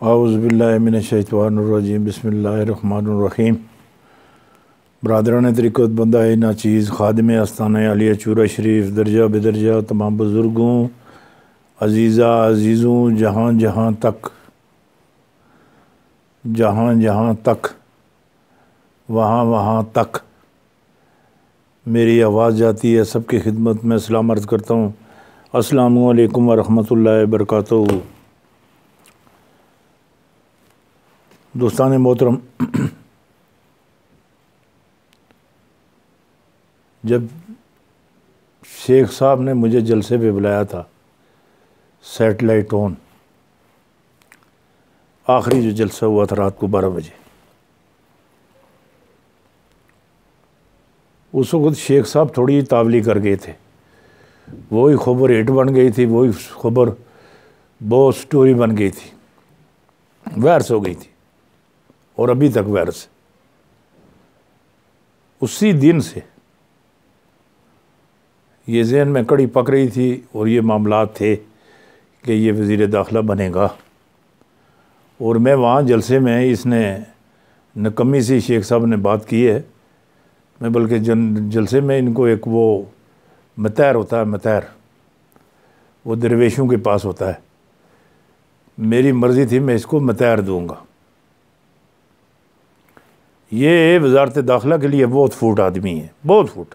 औज़ुबिल्लाहि मिनश्शैतानिर्रजीम बिस्मिल्लाहिर्रहमानिर्रहीम। बरादरान तरीक़त बंदा नाचीज़ खादिम आस्ताना आलिया चूरा शरीफ दर्जा बेदर्जा तमाम बुज़ुर्गों अज़ीज़ा अज़ीज़ों जहाँ जहाँ तक वहाँ तक मेरी आवाज़ जाती है, सबकी खिदमत में सलाम अर्ज़ करता हूँ। अस्सलामु अलैकुम व रहमतुल्लाहि व बरकातुहू। दोस्तान मोहतरम, जब शेख साहब ने मुझे जलसे पे बुलाया था, सैटेलाइट ऑन, आखिरी जो जलसा हुआ था रात को 12 बजे, उस वक्त शेख साहब थोड़ी तावली कर गए थे। वही खबर हिट बन गई थी, वही खबर बहुत स्टोरी बन गई थी, वायरस हो गई थी और अभी तक वायरस। उसी दिन से ये ज़हन में कड़ी पक रही थी और ये मामलात थे कि ये वज़ीर दाखिला बनेगा। और मैं वहाँ जलसे में, इसने नकम्मी सी शेख साहब ने बात की है, मैं बल्कि जलसे में इनको एक वो मतैर होता है, मतैर वो दरवेशों के पास होता है, मेरी मर्ज़ी थी मैं इसको मतैर दूँगा। ये वज़ारत दाखिला के लिए बहुत फूट आदमी है, बहुत फूट।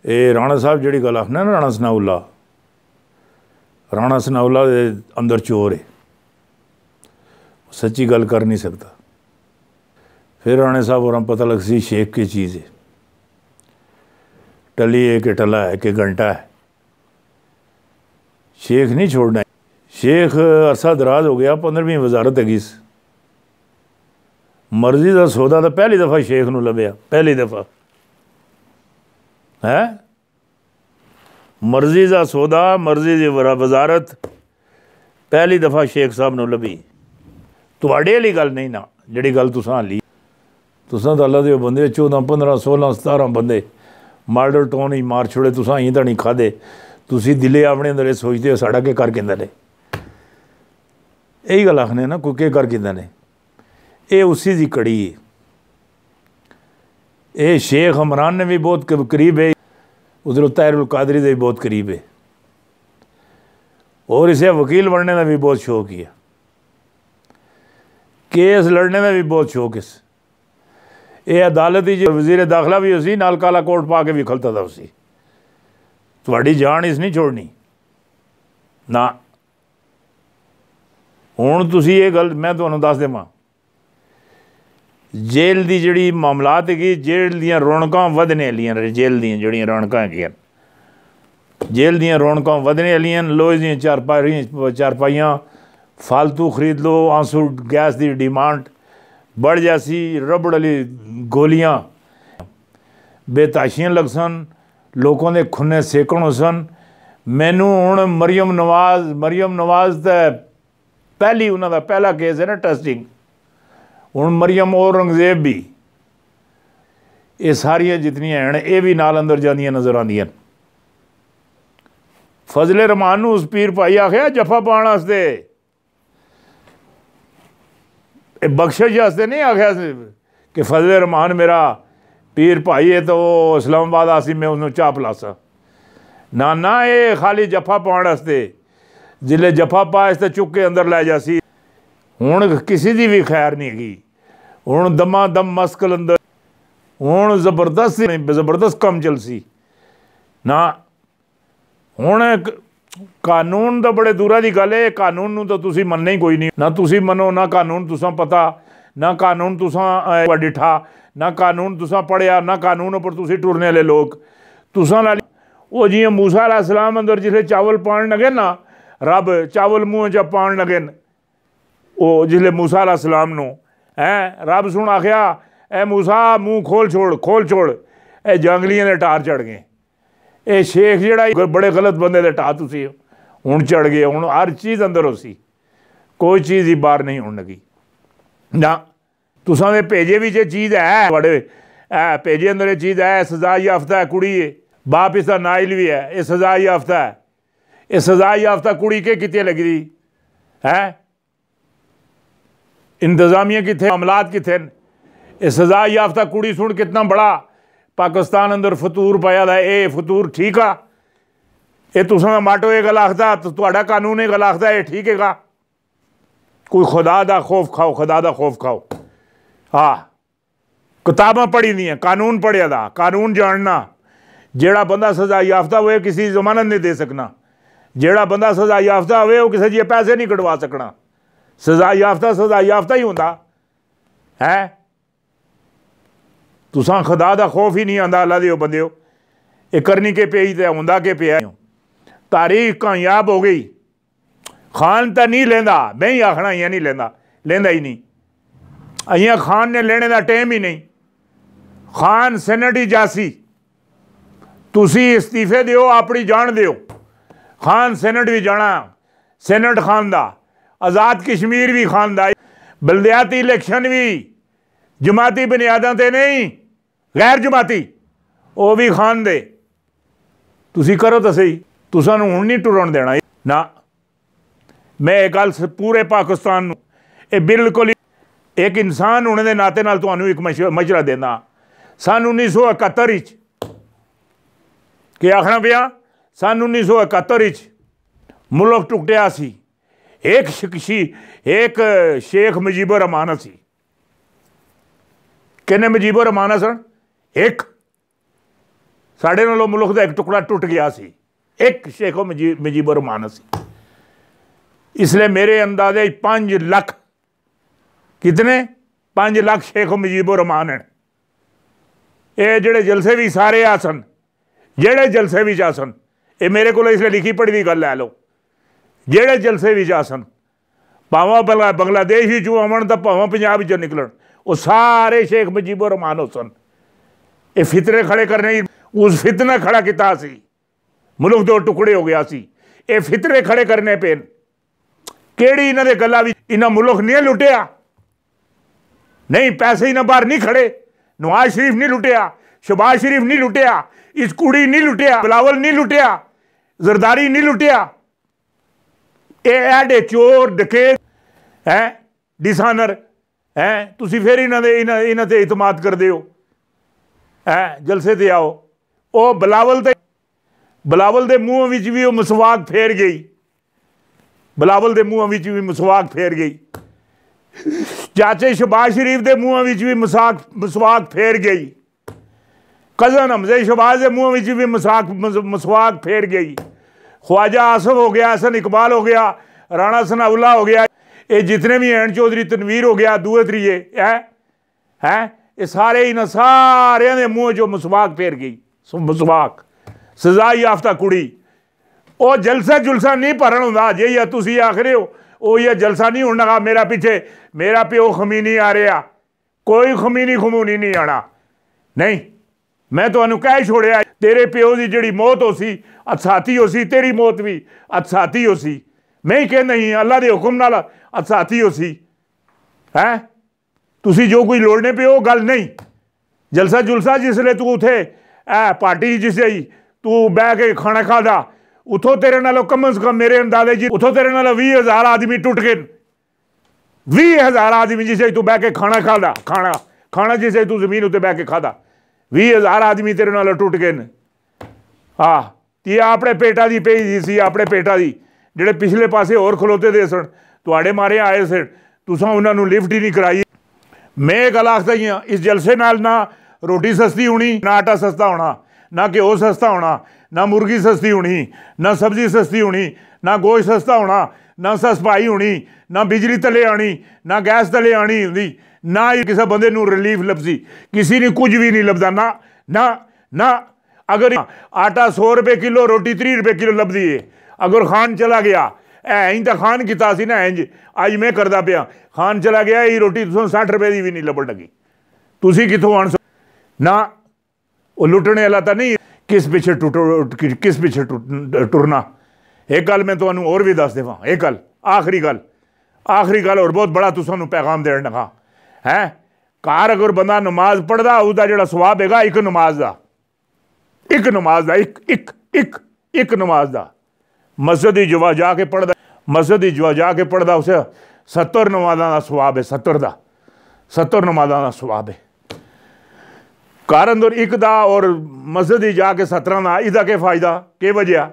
ये राणा साहब जड़ी गल आखना ना, राणा सनाउल्ला दे अंदर चोर है, सच्ची गल कर नहीं सकता। फिर राणे साहब और हम पता लग सी शेख की चीज़ है, टली है कि टला है कि घंटा है। शेख नहीं छोड़ना। शेख अरसा दराज हो गया, 15वीं वजारत है इस मर्जी का सौदा तो पहली दफ़ा शेख नूं लभ्या, पहली दफ़ा है मर्जी का सौदा, मर्जी की वजारत पहली दफ़ा शेख साहब नूं लभी। तुहाडे वाली गल नहीं ना, जिहड़ी गल तुसां हाली, तुसां तो अल्लाह दे बंदे 14 15 16 17 बंदे मॉडल टाउन ही मार छोड़े, तुसां अं तो नहीं खादे। तुसी दिले अपने अंदर ये सोचते हो साड़ा के कर किंदा ने, यही गल आखने ना, कोई के कर किंदा ने। ये उसी दी कड़ी है। ये शेख हमरान ने भी बहुत करीब है, उधर ताहिरुल कादरी दे भी बहुत करीब है, और इसे वकील बनने का भी बहुत शौक है, केस लड़ने का भी बहुत शौक है। ये अदालत ही वजीर दाखिला भी उसी नाल काला कोट पा के भी खलता था उसी। थोड़ी जान इस नहीं छोड़नी ना। हुण तुसी ये गल मैं तुहानूं दस देवां, जेल की जिहड़ी मामलात हैगी, जेल दीयां रौनकां वधने वालियां, जेल दीयां जिहड़ियां रौनकां हैगियां, जेल दीयां रौनकां वधने वालियां। लोहे दीयां चारपाइयां फालतू खरीद लो, आंसू गैस की डिमांड बढ़ जासी, रबड़ वाली गोलियां बेताशियां लग सन, लोगों के खुन्ने सेकण हो सन। मैनू हुण मरियम नवाज तो पहली उन्हों का पहला केस है ना, टेस्टिंग। हुण मरियम औरंगजेब भी, ये सारिया जितनियां हैं ये भी नाल अंदर जांदियां नज़र आंदियां। फजले रहमान नूं उस पीर भाई आखिया जफा पाउण वास्ते, बख्शिश वास्ते नहीं आख्या कि फजले रहमान मेरा पीर भाई है तो वो इस्लामाबाद आसी मैं उन्होंने चाह पिलासा ना ना। ये खाली जफा पाउण वास्ते, जिले जफा पाए तो चुक के अंदर लै जासी। हुण किसी की भी खैर नहीं हैगी, हुण दमा दम मस्कल अंदर, हुण जबरदस्त कम चलसी ना। हुण कानून तो बड़े दूरा की गल है, कानून नूं तो तुसी मनना ही कोई नहीं ना। तुसी मनो ना, कानून तुसां पता ना, कानून तुसां डिठा ना, कानून तुसां पढ़िया ना, कानून उपर तुसी टुरने वाले लोग तुसां नाल। वो जियां मूसा अलैहिस्सलाम अंदर जिसले चावल पाण लगे ना, रब चावल मुँह च पाण लगे, वो जिसले मूसा अलैहिस्सलाम नूं रब सुन आख्या ए मूसा मुँह खोल छोड़, ए जंगलियां दे टार चढ़ गए। ये शेख जिहड़ा बड़े गलत बंदे दे टार तुसी हुण चढ़ गए। हुण हर चीज़ अंदर हो सी, कोई चीज़ ही बाहर नहीं होने लगी ना। तुसां दे भेजे भी ये चीज़ है, बड़े भेजे अंदर ये चीज़ है, सजा याफ्ता है कुड़ी है, बाप इसका नाइल भी है, ये सजा याफ्ता है। ये सजा याफ्ता कुड़ी के कितने लगी दी है, इंतजामिया कितने, मामलात कितने। ये सजा याफ्ता कुड़ी सुन कितना बड़ा पाकिस्तान अंदर फतूर पाया था। ये फतूर ठीक आ, ये तुसा माटो ये गल आखदा तो तुहाडा कानून ये गल आखदा ये ठीक है। कोई खुदा दा खौफ खाओ, खुदा दा खौफ खाओ। हाँ, किताबां पढ़ी दी, कानून पढ़िया दा, कानून जानना। जेड़ा बंदा सजा याफ्ता हुए किसी जमानत नहीं दे सकना, जेड़ा बंदा सजा याफ्ता हुए वो किसी जी पैसे नहीं कटवा सकना। सजा याफ्ता ही होंदा है। तुसां खुदा दा खौफ ही नहीं आंदा अल्लाह दे बंदे, ये करनी के पे ही होंदा के पे। तारीख कामयाब हो गई। खान तो नहीं लेंदा, मैं ही आखना इं नहीं लेंदा, लेंदा ही नहीं। अं खान ने लेने का टाइम ही नहीं। खान सैनेट ही जासी, तुसी इस्तीफे दियो, अपनी जान दियो। खान सैनेट भी जाना, सैनेट खान दा, आज़ाद कश्मीर भी खान दा, बलदियाती इलैक्शन भी जमाती बुनियादां ते नहीं, गैर जमाती वो भी खान दे। तुसी करो तो सही, तुसां नूं हुण नहीं टुरन देना ना। मैं एक गल पूरे पाकिस्तान नूं, ये बिल्कुल एक इंसान होने के नाते नाल तुहानूं एक मशवरा देना। सन 1971 के आखना पिया, सन 1971 मुल्क टुकटिया सी। एक शेख मुजीबुर रहमान सी। किन्ने मुजीबुर रहमान सन? एक साढ़े नालों मुल्क का एक टुकड़ा टुट गया सी, एक शेख मुजीबुर रहमान सी। इसलिए मेरे अंदाजे 5 लाख, कितने 5 लाख शेख मुजीबुर रहमान हैं। ये जेड़े जलसे भी सारे आसन, जेड़े जलसे भी आसन, ये मेरे को इसलिए लिखी पढ़ी दी गल लै लो। जेड़े जलसे भी आसन, भावें बंगलादेश ही चो आवन तो भावें पंजाब चो निकलन, वो सारे शेख मुजीबुर रहमान हो सन। ये फितरे खड़े करने, उस फितना खड़ा किया सी, मुल्क 2 टुकड़े हो गया सी। ये फितरे खड़े करने पे केड़ी इन्हां दे गल्लां भी, इन्हां मुल्क नहीं लुटिया, नहीं पैसे इन्हां बाहर नहीं खड़े। नवाज शरीफ नहीं लुटिया, शहबाज शरीफ नहीं लुटिया, इस कुड़ी नहीं लुटिया, बिलावल नहीं लुटिया, जरदारी नहीं लुटिया। ये ऐडे चोर डकैत हैं, डिसानर हैं, तुसी फिर इन्हां ते इतमाद करदे हो हैं। जलसे ते आओ, वो बिलावल दे मूँह विच भी वो मसवाक फेर गई, बिलावल दे मूँह विच भी मसवाक फेर गई। चाचे शहबाज शरीफ दे मूँह विच भी मसवाक फेर गई। कज़न हमज़े शहबाज के मुँह में भी मसवाक फेर गई। ख्वाजा आसफ हो गया, हसन इकबाल हो गया, राणा सनाउल्ला हो गया, ये जितने भी हैं, चौधरी तनवीर हो गया, दूए त्रीए हैं, ये सारे इन्होंने सारे के मुँह जो मसवाक फेर गई। मसवाक सजा याफ्ता कुड़ी, वो जलसा जुलसा नहीं भरन होंदा। जे या तुसी आखरे हो वो ये जलसा नहीं होना, मेरा पिछे मेरा प्यो खमीनी आ रहा, कोई खमीनी खमूनी नहीं आना। नहीं, मैं तो कह छोड़िया, तेरे प्यो की जी मौत हो सी अथसाती हो सी, तेरी मौत भी अथसाती हो सी। मैं ही कहना ही अल्लाह के हुक्म नाल अथसाती हो सी है। तुसी जो कोई लोड़ने पे हो गल नहीं। जलसा जुलसा जिसले तू उथे पार्टी जिसे तू बह के खाना खादा, उथों तेरे नालों कम से कम मेरे अंदाजे जी उथों तेरे नालों 20,000 आदमी टुट गए। 20,000 आदमी जिसे तू बह के खाना खादा, खाना जिसे तू जमीन उत्ते बह के खादा, 20,000 आदमी तेरे नालों टुट गए। हाँ, ती अपने पेटा की पेई दी सी, अपने पेटा की जेडे पिछले पासे होर खलोते दे सन, तुहाडे मारे आए सन, तुसां उन्होंने लिफ्ट ही नहीं कराई। मैं गल आखदा ही हाँ, इस जलसे नाल ना रोटी सस्ती होनी, ना आटा सस्ता होना, ना घ्यो सस्ता होना, ना मुर्गी सस्ती होनी, ना सब्जी सस्ती होनी, ना गोश्त सस्ता होना, ना सफाई होनी, ना बिजली तले आनी, ना गैस तले आनी होंदी, ना ही किसी बंदे नूं रिलीफ लभसी, किसी ने कुछ भी नहीं लभदा। ना ना ना अगर आटा 100 रुपये किलो, रोटी 30 रुपये किलो लभदी है। अगर खान चला गया, इंज तो खान किता सी ना, इंज अज मैं करदा पिया, खान चला गया, ये रोटी 60 रुपये की भी नहीं लभण लगी। तुसी कित्थों आण ना, वो लुटने वाला तो नहीं, किस पिछे टुरना। एक गल मैं तुहानूं होर भी दस देवां, एक गल आखिरी गल और बहुत बड़ा तुसानूं पैगाम देण लगा है। घर अगर बंदा नमाज पढ़दा, उसका जिहड़ा सवाब हैगा एक नमाज का, एक नमाज का, एक नमाज का। मस्जिद ही जुआ जाके पढ़दा, मस्जिद ही जुआ जाके पढ़दा उसे 70 नमाज़ां दा सवाब है, 70 नमाज़ां दा सवाब है। घर अंदर एक दा और मस्जिद ही जाके 17 दा, इसका क्या फ़ायदा, के वजह?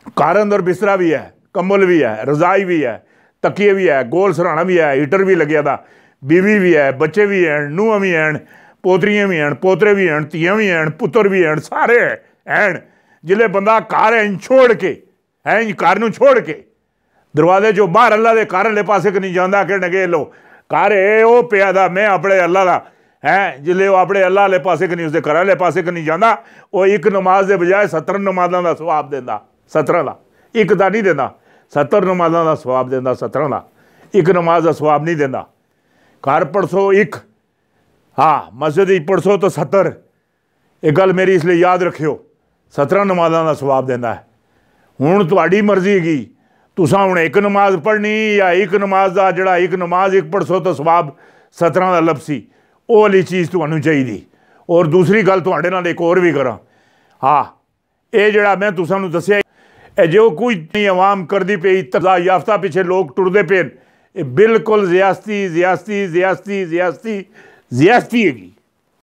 घर अंदर बिस्तरा भी है, कंबल भी है, रजाई भी है, तकिए भी है, गोल सराहना भी है, हीटर भी लगे दा, बीवी भी है, बच्चे भी हैं, नूह भी हैं, पोतरियां भी हैं, पोतरे भी हैं, तियां भी हैं, पुत्र भी हैं, सारे हैं। जिले बंदा घर इंज छोड़ के है, घर नूं छोड़ के दरवाजे चो बाहर अल्लाह के घर वाले पासे नहीं जाता कि नगे लो घर ए वो पिया दा मैं अपने अल्लाह का है, जिले वो अपने अल्लाह वाले पासे नहीं उसके घर वाले पासे नहीं जाता, वो एक नमाज के बजाय 70 नमाज़ों का सवाब देंदा, 17 का एक का नहीं देता, 70 नमाज़ों का सवाब देंदा, 17 का एक नमाज का सवाब नहीं देता। घर पढ़सो एक, हाँ मस्जिद ही पढ़सो तो 70, एक गल मेरी इसलिए याद रखियो, 17 नमाज़ों का सवाब देंदा है। हुण तुहाडी मर्जी हैगी, तुसां हुण एक नमाज पढ़नी या एक नमाज का जिहड़ा एक नमाज एक पढ़सो तो सवाब 17 का लभसी, वो वाली चीज़ तुहानूं चाहीदी। और दूसरी गल तुहाडे नाल एक होर भी करा, हाँ ये जिहड़ा मैं तुसां दस्सिया ए जो कुछ नहीं आवाम करदी पई तजा याफ्ता पिछे लोग टुरदे पे, ये बिल्कुल ज़्यादती हैगी।